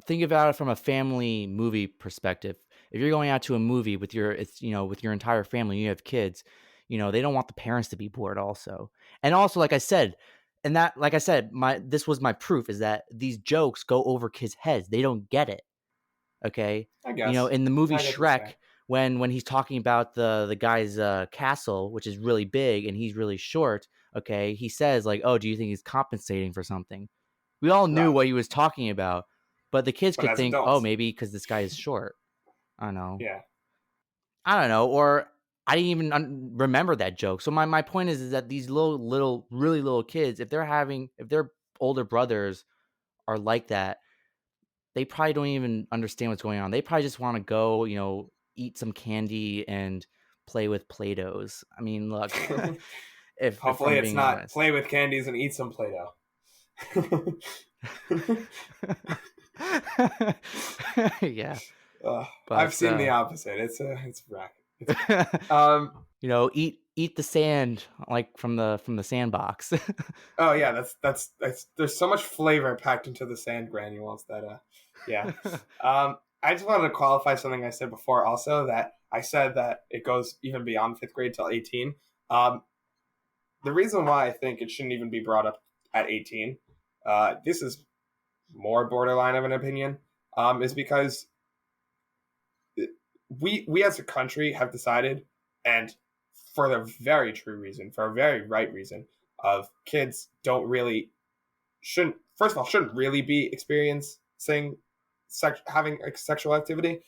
think about it from a family movie perspective. If you're going out to a movie with your entire family, you have kids, they don't want the parents to be bored also. And also, like I said, this was my proof is that these jokes go over kids' heads. They don't get it. Okay. I guess In the movie I get what you're saying. Shrek, when he's talking about the guy's castle, which is really big and he's really short, okay, he says like, "Oh, do you think he's compensating for something?" We all knew Right, what he was talking about, but the kids but could as think, "Oh, adults, maybe because this guy is short." I don't know. yeah. I don't know, or I didn't even remember that joke. So my point is that these little really little kids, if their older brothers are like that, they probably don't even understand what's going on. They probably just want to go, eat some candy and play with Play-Dohs. I mean, look, if Hopefully I'm it's being not honest. play with candies and eat some Play-Doh. Yeah, I've but seen the opposite. It's racket. Um. eat the sand like from the sandbox. Oh yeah, that's. There's so much flavor packed into the sand granules that yeah. I just wanted to qualify something I said before. Also, that I said that it goes even beyond fifth grade till 18. Um. The reason why I think it shouldn't even be brought up at 18, this is more borderline of an opinion, is because we as a country have decided, and for the very true reason, for a very right reason, of kids don't really shouldn't first of all shouldn't really be experiencing having sexual activity,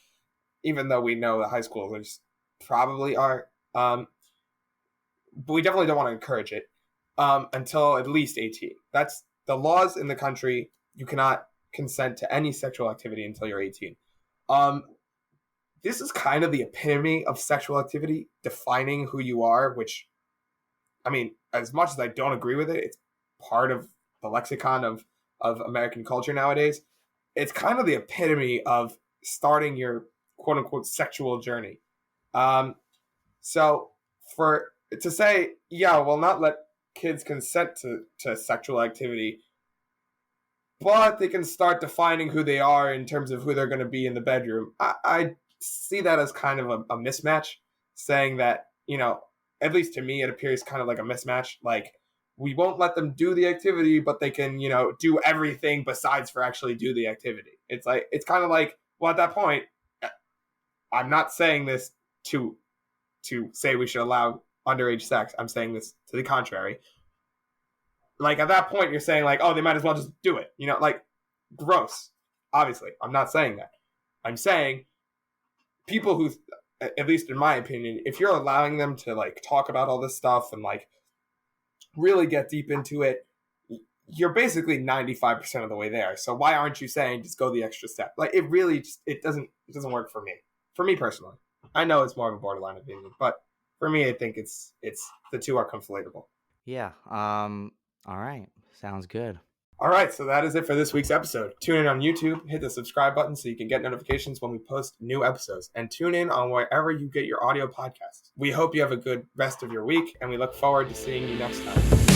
even though we know the high schoolers probably are. But we definitely don't want to encourage it until at least 18. That's the laws in the country. You cannot consent to any sexual activity until you're 18. Um, this is kind of the epitome of sexual activity, defining who you are, which, I mean, as much as I don't agree with it, it's part of the lexicon of American culture nowadays. It's kind of the epitome of starting your quote unquote sexual journey. Um, so for to say, yeah, we'll not let kids consent to sexual activity, but they can start defining who they are in terms of who they're going to be in the bedroom. I see that as kind of a mismatch, saying that, at least to me, it appears kind of like a mismatch. Like, we won't let them do the activity, but they can, do everything besides for actually do the activity. It's kind of like, well, at that point, I'm not saying this to say we should allow underage sex. I'm saying this to the contrary. Like, at that point, you're saying, like, oh, they might as well just do it. Like, gross. Obviously, I'm not saying that. I'm saying people who, at least in my opinion, if you're allowing them to, like, talk about all this stuff and, like, really get deep into it, you're basically 95% of the way there. So why aren't you saying just go the extra step? Like, it really just, it doesn't work for me personally. I know it's more of a borderline opinion, but for me, I think it's the two are conflatable. Yeah. All right. Sounds good. All right, so that is it for this week's episode. Tune in on YouTube, hit the subscribe button so you can get notifications when we post new episodes, and tune in on wherever you get your audio podcasts. We hope you have a good rest of your week, and we look forward to seeing you next time.